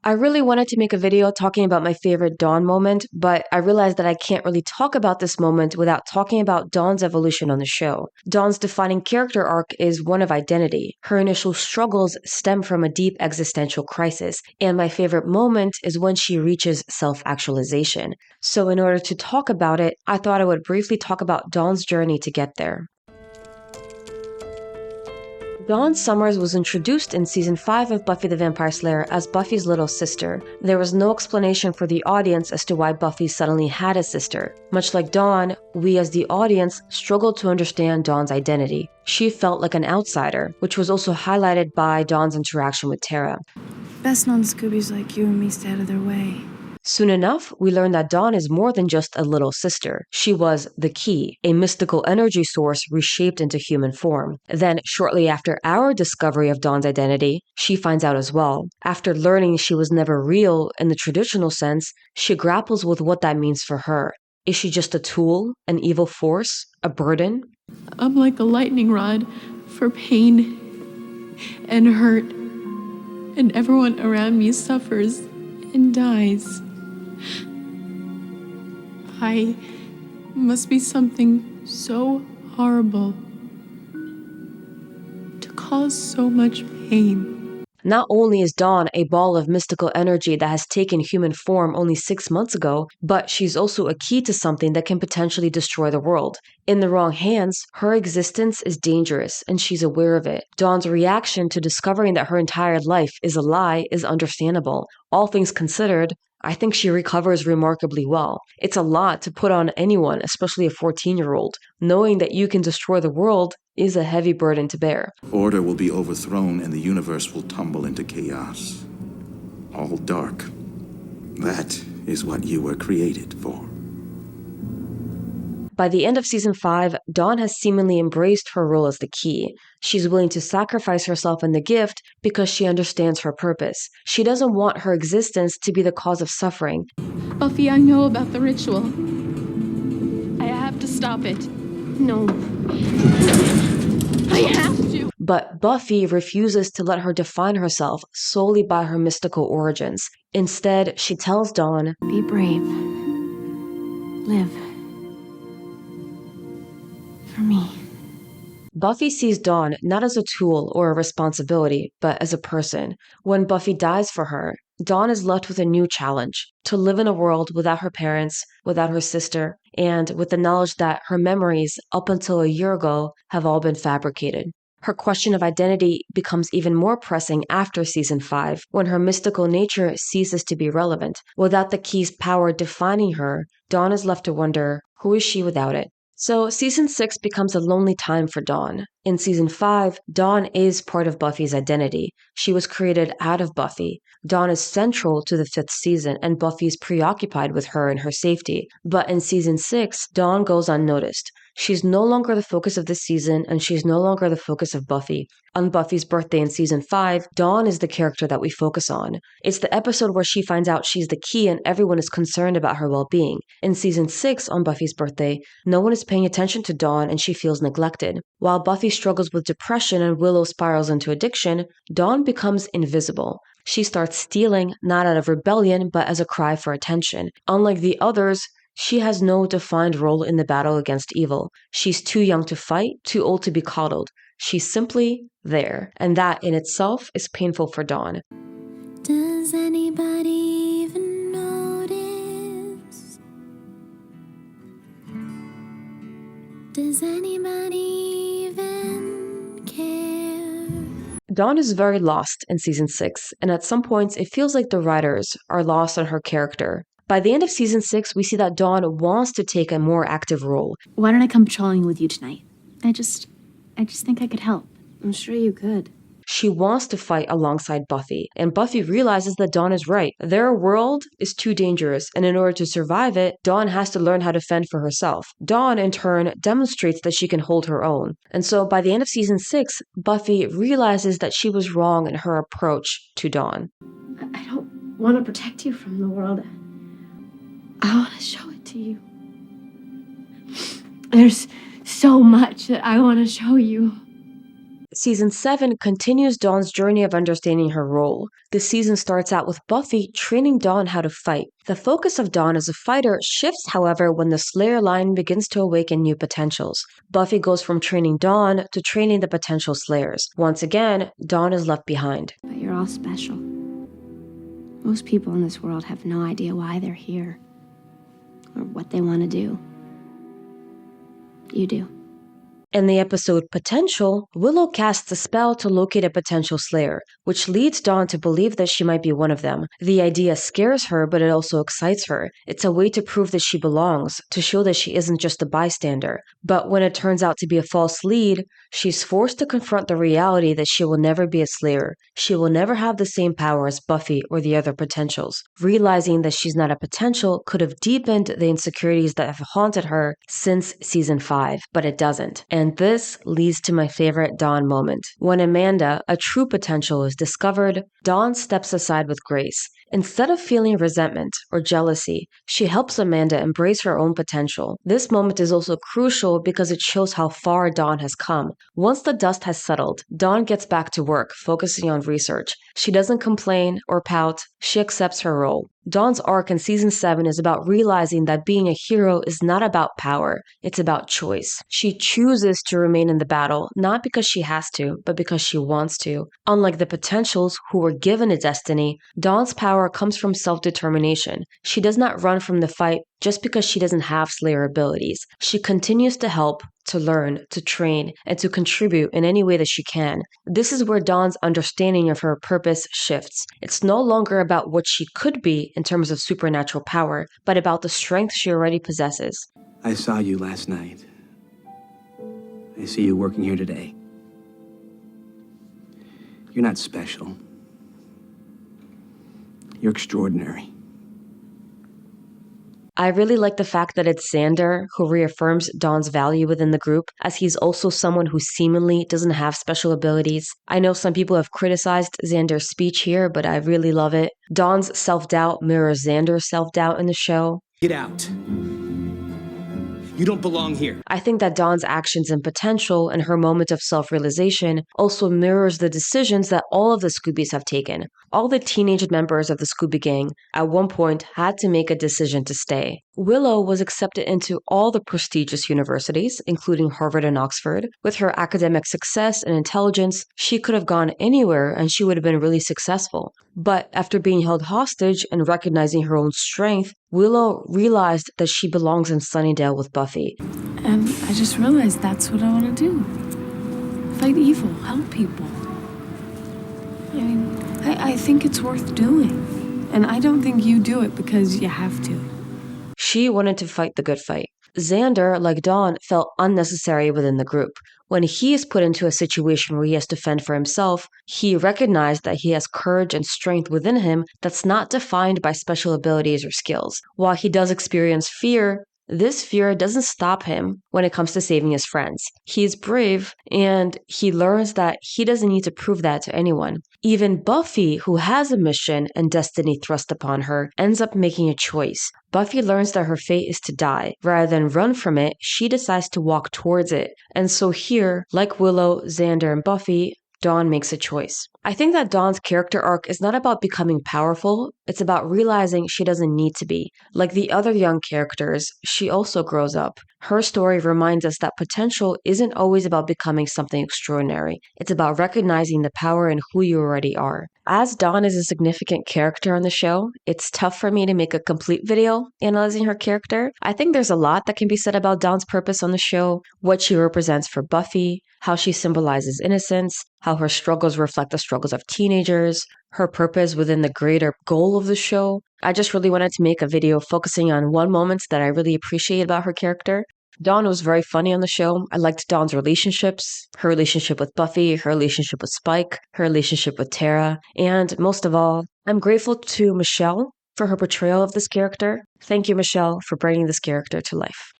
I really wanted to make a video talking about my favorite Dawn moment, but I realized that I can't really talk about this moment without talking about Dawn's evolution on the show. Dawn's defining character arc is one of identity. Her initial struggles stem from a deep existential crisis, and my favorite moment is when she reaches self-actualization. So in order to talk about it, I thought I would briefly talk about Dawn's journey to get there. Dawn Summers was introduced in Season 5 of Buffy the Vampire Slayer as Buffy's little sister. There was no explanation for the audience as to why Buffy suddenly had a sister. Much like Dawn, we as the audience struggled to understand Dawn's identity. She felt like an outsider, which was also highlighted by Dawn's interaction with Tara. Best non-Scoobies like you and me stay out of their way. Soon enough, we learned that Dawn is more than just a little sister. She was the key, a mystical energy source reshaped into human form. Then, shortly after our discovery of Dawn's identity, she finds out as well. After learning she was never real in the traditional sense, she grapples with what that means for her. Is she just a tool, an evil force, a burden? I'm like a lightning rod for pain and hurt, and everyone around me suffers and dies. I must be something so horrible to cause so much pain. Not only is Dawn a ball of mystical energy that has taken human form only 6 months ago, but she's also a key to something that can potentially destroy the world. In the wrong hands, her existence is dangerous, and she's aware of it. Dawn's reaction to discovering that her entire life is a lie is understandable. All things considered, I think she recovers remarkably well. It's a lot to put on anyone, especially a 14-year-old. Knowing that you can destroy the world is a heavy burden to bear. Order will be overthrown and the universe will tumble into chaos. All dark. That is what you were created for. By the end of Season 5, Dawn has seemingly embraced her role as the key. She's willing to sacrifice herself in the gift because she understands her purpose. She doesn't want her existence to be the cause of suffering. Buffy, I know about the ritual. I have to stop it. No. I have to. But Buffy refuses to let her define herself solely by her mystical origins. Instead, she tells Dawn, Be brave. Live. For me. Buffy sees Dawn not as a tool or a responsibility, but as a person. When Buffy dies for her, Dawn is left with a new challenge: to live in a world without her parents, without her sister, and with the knowledge that her memories up until a year ago have all been fabricated. Her question of identity becomes even more pressing after Season 5, when her mystical nature ceases to be relevant. Without the key's power defining her, Dawn is left to wonder, who is she without it? So Season 6 becomes a lonely time for Dawn. In Season 5, Dawn is part of Buffy's identity. She was created out of Buffy. Dawn is central to the 5th season, and Buffy is preoccupied with her and her safety. But in Season 6, Dawn goes unnoticed. She's no longer the focus of the season, and she's no longer the focus of Buffy. On Buffy's birthday in Season 5, Dawn is the character that we focus on. It's the episode where she finds out she's the key and everyone is concerned about her well-being. In Season 6, on Buffy's birthday, no one is paying attention to Dawn and she feels neglected. While Buffy struggles with depression and Willow spirals into addiction, Dawn becomes invisible. She starts stealing, not out of rebellion, but as a cry for attention. Unlike the others, she has no defined role in the battle against evil. She's too young to fight, too old to be coddled. She's simply there, and that in itself is painful for Dawn. Does anybody even notice? Does anybody even care? Dawn is very lost in Season 6, and at some points it feels like the writers are lost on her character. By the end of Season 6, we see that Dawn wants to take a more active role. Why don't I come patrolling with you tonight? I just think I could help. I'm sure you could. She wants to fight alongside Buffy, and Buffy realizes that Dawn is right. Their world is too dangerous, and in order to survive it, Dawn has to learn how to fend for herself. Dawn, in turn, demonstrates that she can hold her own. And so by the end of Season 6, Buffy realizes that she was wrong in her approach to Dawn. I don't want to protect you from the world. I want to show it to you. There's so much that I want to show you. Season 7 continues Dawn's journey of understanding her role. The season starts out with Buffy training Dawn how to fight. The focus of Dawn as a fighter shifts, however, when the Slayer line begins to awaken new potentials. Buffy goes from training Dawn to training the potential Slayers. Once again, Dawn is left behind. But you're all special. Most people in this world have no idea why they're here or what they want to do. You do. In the episode Potential, Willow casts a spell to locate a potential Slayer, which leads Dawn to believe that she might be one of them. The idea scares her, but it also excites her. It's a way to prove that she belongs, to show that she isn't just a bystander. But when it turns out to be a false lead, she's forced to confront the reality that she will never be a Slayer. She will never have the same power as Buffy or the other potentials. Realizing that she's not a potential could have deepened the insecurities that have haunted her since season 5, but it doesn't. And this leads to my favorite Dawn moment. When Amanda, a true potential, is discovered, Dawn steps aside with grace. Instead of feeling resentment or jealousy, she helps Amanda embrace her own potential. This moment is also crucial because it shows how far Dawn has come. Once the dust has settled, Dawn gets back to work, focusing on research. She doesn't complain or pout, she accepts her role. Dawn's arc in season 7 is about realizing that being a hero is not about power, it's about choice. She chooses to remain in the battle, not because she has to, but because she wants to. Unlike the potentials who were given a destiny, Dawn's power comes from self-determination. She does not run from the fight just because she doesn't have Slayer abilities. She continues to help, to learn, to train, and to contribute in any way that she can. This is where Dawn's understanding of her purpose shifts. It's no longer about what she could be in terms of supernatural power, but about the strength she already possesses. I saw you last night. I see you working here today. You're not special. You're extraordinary. I really like the fact that it's Xander who reaffirms Dawn's value within the group, as he's also someone who seemingly doesn't have special abilities. I know some people have criticized Xander's speech here, but I really love it. Dawn's self-doubt mirrors Xander's self-doubt in the show. Get out. You don't belong here. I think that Dawn's actions and potential and her moment of self-realization also mirrors the decisions that all of the Scoobies have taken. All the teenage members of the Scooby Gang at one point had to make a decision to stay. Willow was accepted into all the prestigious universities, including Harvard and Oxford. With her academic success and intelligence, she could have gone anywhere and she would have been really successful. But after being held hostage and recognizing her own strength, Willow realized that she belongs in Sunnydale with Buffy. And I just realized that's what I want to do. Fight evil, help people. I mean, I think it's worth doing. And I don't think you do it because you have to. She wanted to fight the good fight. Xander, like Dawn, felt unnecessary within the group. When he is put into a situation where he has to fend for himself, he recognized that he has courage and strength within him that's not defined by special abilities or skills. While he does experience fear, this fear doesn't stop him when it comes to saving his friends. He is brave, and he learns that he doesn't need to prove that to anyone. Even Buffy, who has a mission and destiny thrust upon her, ends up making a choice. Buffy learns that her fate is to die. Rather than run from it, she decides to walk towards it. And so here, like Willow, Xander, and Buffy, Dawn makes a choice. I think that Dawn's character arc is not about becoming powerful, it's about realizing she doesn't need to be. Like the other young characters, she also grows up. Her story reminds us that potential isn't always about becoming something extraordinary. It's about recognizing the power in who you already are. As Dawn is a significant character on the show, it's tough for me to make a complete video analyzing her character. I think there's a lot that can be said about Dawn's purpose on the show, what she represents for Buffy, how she symbolizes innocence, how her struggles reflect the struggles of teenagers, her purpose within the greater goal of the show. I just really wanted to make a video focusing on one moment that I really appreciate about her character. Dawn was very funny on the show. I liked Dawn's relationships, her relationship with Buffy, her relationship with Spike, her relationship with Tara, and most of all, I'm grateful to Michelle for her portrayal of this character. Thank you, Michelle, for bringing this character to life.